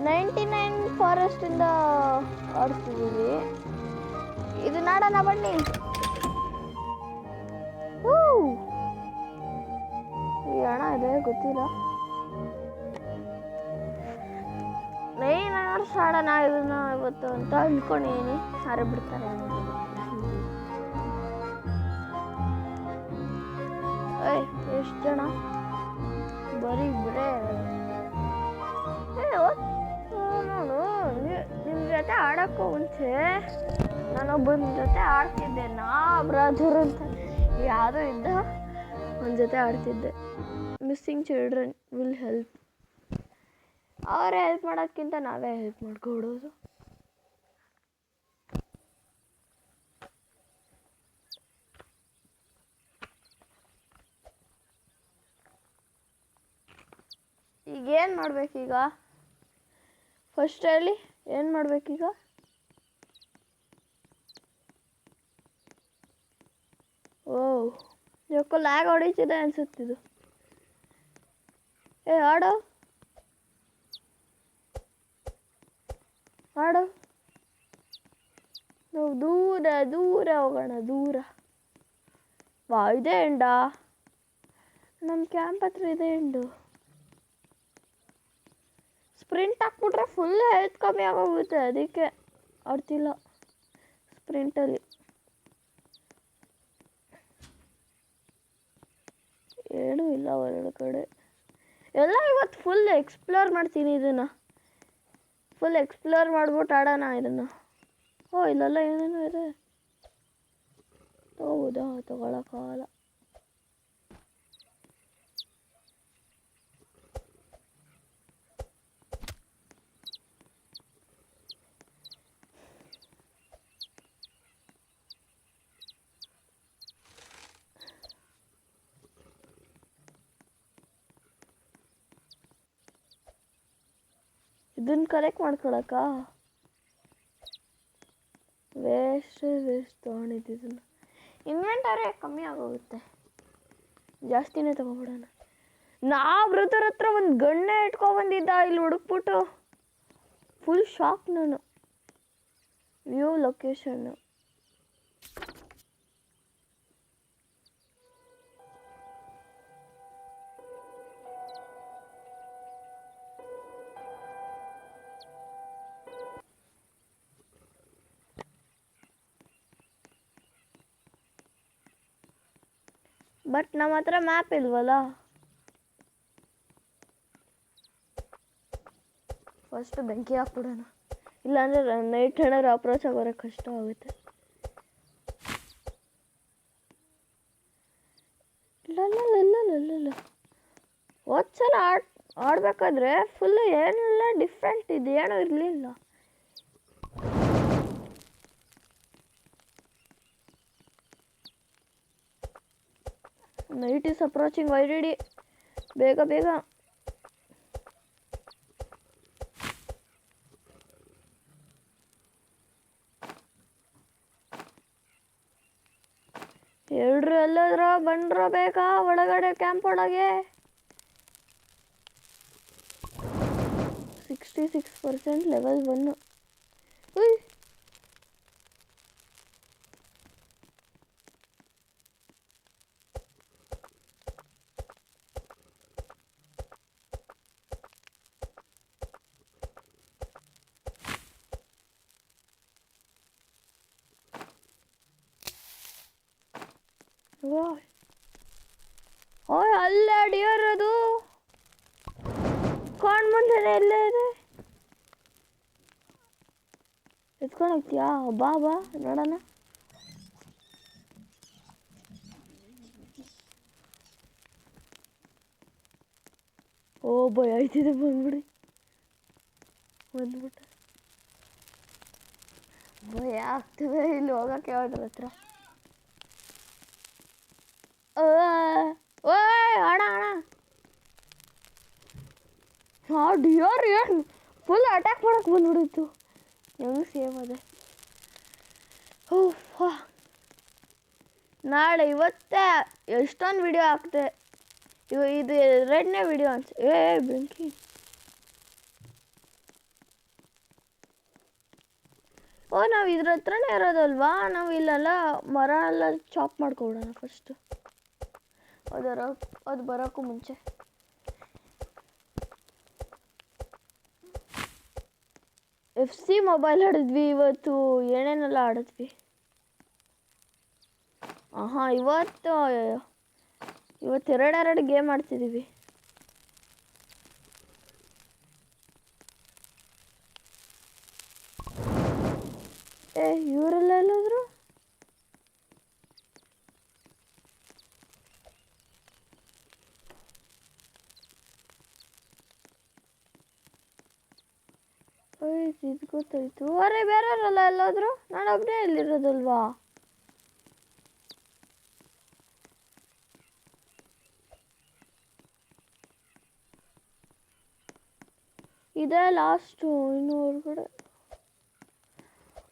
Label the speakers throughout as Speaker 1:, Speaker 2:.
Speaker 1: 99 ಫಾರೆಸ್ಟಿಂದ ಆಡ್ತಿದ್ದೀವಿ. ಇದು ನಾಡೋಣ ಬನ್ನಿ. ಈ ಹಣ ಇದೆ ಗೊತ್ತಿಲ್ಲ. 9 hours ಆಡೋಣ ಇದನ್ನ ಇವತ್ತು ಅಂತ ಅಂದ್ಕೊಂಡಿದ್ದೀನಿ. ಯಾರು ಬಿಡ್ತಾರೆ ಎಷ್ಟು ಜನ? ಬರೀ ಬಿಡೇ ನಾನು ನಿಮ್ಮ ಜೊತೆ ಆಡೋಕ್ಕೂ ಮುಂಚೆ ನಾನೊಬ್ಬನ ಜೊತೆ ಆಡ್ತಿದ್ದೆ. ಬ್ರದರ್ ಅಂತ ಯಾರು ಇದ್ದ ಅವನ ಜೊತೆ ಆಡ್ತಿದ್ದೆ. Missing children will help. ಅವರೇ ಹೆಲ್ಪ್ ಮಾಡೋಕ್ಕಿಂತ ನಾವೇ ಹೆಲ್ಪ್ ಮಾಡ್ಕೊಡೋದು. ಈಗೇನು ಮಾಡ್ಬೇಕೀಗ? ಫಸ್ಟ್ ಹೇಳಿ ಏನು ಮಾಡ್ಬೇಕೀಗ? ಯಾಕೋ ಲ್ಯಾಗ್ ಹೊಡಿತಿದೆ ಅನ್ಸುತ್ತಿದ್ದು. ಆಡೋ ನಾವು ದೂರ ದೂರ ಹೋಗೋಣ. ದೂರ ಇದೆ ಎಂಡ. ನಮ್ಮ ಕ್ಯಾಂಪ್ ಹತ್ರ ಇದೆ ಎಂಡು. ಸ್ಪ್ರಿಂಟ್ ಹಾಕ್ಬಿಟ್ರೆ ಫುಲ್ ಹೆಲ್ತ್ ಕಮ್ಮಿ ಆಗೋಗುತ್ತೆ. ಅದಕ್ಕೆ ಆಡ್ತಿಲ್ಲ ಸ್ಪ್ರಿಂಟಲ್ಲಿ. ಏನೂ ಇಲ್ಲ ಹೊರಗಡೆ. ಎಲ್ಲ ಇವತ್ತು ಫುಲ್ ಎಕ್ಸ್ಪ್ಲೋರ್ ಮಾಡ್ತೀನಿ. ಇದನ್ನು ಫುಲ್ ಎಕ್ಸ್ಪ್ಲೋರ್ ಮಾಡ್ಬಿಟ್ಟು ಆಡೋಣ ಇದನ್ನು. ಇಲ್ಲೆಲ್ಲ ಏನೇನೋ ಇದೆ. ಹೌದಾ, ತಗೊಳಕ್ಕಾಗಲ್ಲ. ಇದನ್ನ ಕಲೆಕ್ಟ್ ಮಾಡ್ಕೊಳಕ್ಕ ವೇಸ್ಟ್ ತೊಗೊಂಡಿದ್ದನ್ನು. ಇನ್ವೆಂಟರಿ ಕಮ್ಮಿ ಆಗೋಗುತ್ತೆ. ಜಾಸ್ತಿನೇ ತಗೊಬಿಡೋಣ. ಬ್ರದರ್ ಹತ್ರ ಒಂದು ಗಣ್ಣೆ ಇಟ್ಕೊಬಂದಿದ್ದ. ಇಲ್ಲಿ ಹುಡುಕ್ಬಿಟ್ಟು ಫುಲ್ ಶಾಕ್ ನಾನು. ವ್ಯೂ ಲೊಕೇಶನ್ನು ಬಟ್ ನಮ್ಮ ಹತ್ರ ಮ್ಯಾಪ್ ಇಲ್ವಲ್ಲ. ಫಸ್ಟ್ ಬೆಂಕಿ ಹಾಕ್ಬಿಡೋಣ. ಇಲ್ಲಾಂದರೆ ನೈಟ್ ಏನಾದ್ರು ಅಪ್ರೋಚ್ ಆಗೋರೆ ಕಷ್ಟ ಆಗುತ್ತೆ. ಹೋದ್ಸಲ ಆಡ್ಬೇಕಾದ್ರೆ ಫುಲ್ಲು ಏನೆಲ್ಲ ಡಿಫ್ರೆಂಟ್ ಇದೆ, ಏನೂ ಇರಲಿಲ್ಲ. Night is approaching already. ಬೇಗ ಬೇಗ. ಎಲ್ರು ಎಲ್ಲದ್ರ ಬಂದ್ರ ಬೇಗ ಒಳಗಡೆ ಕ್ಯಾಂಪ್ ಒಳಗೆ. 66% ಲೆವೆಲ್ 1. ಅಲ್ಲೇ ಡಿಯರ್ ಅದು ಕಾಣ್ ಮುಂದೆನೆ ಎಲ್ಲೇ ಇದೆ. ಎತ್ಕೊಂಡು ಹೋಗ್ತೀಯಾ? ಬಾ ನೋಡೋಣ. ಭಯ ಆಯ್ತಿದೆ. ಬಂದ್ಬಿಟ್ಟ. ಭಯ ಆಗ್ತದೆ ಇಲ್ಲಿ ಹೋಗಕ್ಕೆ ಯಾವ್ದ್ರ ಹತ್ರ. ಅಣ್ಣ ಡಿಯರ್ ಏನು ಫುಲ್ ಅಟ್ಯಾಕ್ ಮಾಡಕ್ಕೆ ಬಂದ್ಬಿಡಿತ್ತು. ಹೆಂಗೆ ಸೇವ್ ಅದೆ. ನಾಳೆ ಇವತ್ತೇ ಎಷ್ಟೊಂದು ವಿಡಿಯೋ ಹಾಕ್ತೆ. ಇದು 2ನೇ ವಿಡಿಯೋ ಬೆಂಕಿ. ಓ ನಾವು ಇದ್ರ ಹತ್ರನೇ ಇರೋದಲ್ವಾ, ನಾವು ಇಲ್ಲೆಲ್ಲ ಮರ ಎಲ್ಲ ಚಾಪ್ ಮಾಡ್ಕೊಬಿಡೋಣ ಫಸ್ಟು, ಅದು ಬರೋಕ್ಕೂ ಮುಂಚೆ. FC ಮೊಬೈಲ್ ಆಡಿದ್ವಿ ಇವತ್ತು, ಏನೇನೆಲ್ಲ ಆಡಿದ್ವಿ. ಇವತ್ತು ಎರಡೆರಡು ಗೇಮ್ ಆಡ್ತಿದ್ದೀವಿ. ಇವರೆಲ್ಲ ಎಲ್ಲಾದ್ರು ಇದು ಗೊತ್ತಾಯ್ತು. ಅರೆ ಬೇರೆಯವರೆಲ್ಲ ಎಲ್ಲಾದ್ರು, ನಾನು ಒಬ್ಬನೇ ಇಲ್ಲಿರೋದಲ್ವಾ. ಇದೇ ಲಾಸ್ಟು, ಇನ್ನು ಹೊರಗಡೆ.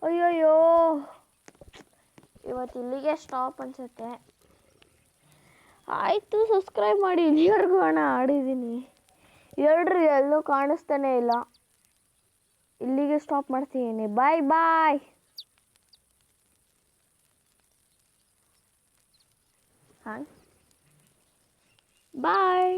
Speaker 1: ಅಯ್ಯಯ್ಯೋ, ಇವತ್ತು ಇಲ್ಲಿಗೆ ಸ್ಟಾಪ್ ಅನ್ಸುತ್ತೆ. ಆಯಿತು, ಸಬ್ಸ್ಕ್ರೈಬ್ ಮಾಡಿ. ಇಲ್ಲಿವರೆಗೂ ಆಡಿದ್ದೀನಿ. ಹೇಳ್ರಿ, ಎಲ್ಲೂ ಕಾಣಿಸ್ತಾನೆ ಇಲ್ಲ. ಇಲ್ಲಿಗೆ ಸ್ಟಾಪ್ ಮಾಡ್ತೀನಿ. ಬಾಯ್ ಬಾಯ್. ಹಾಂ ಬಾಯ್.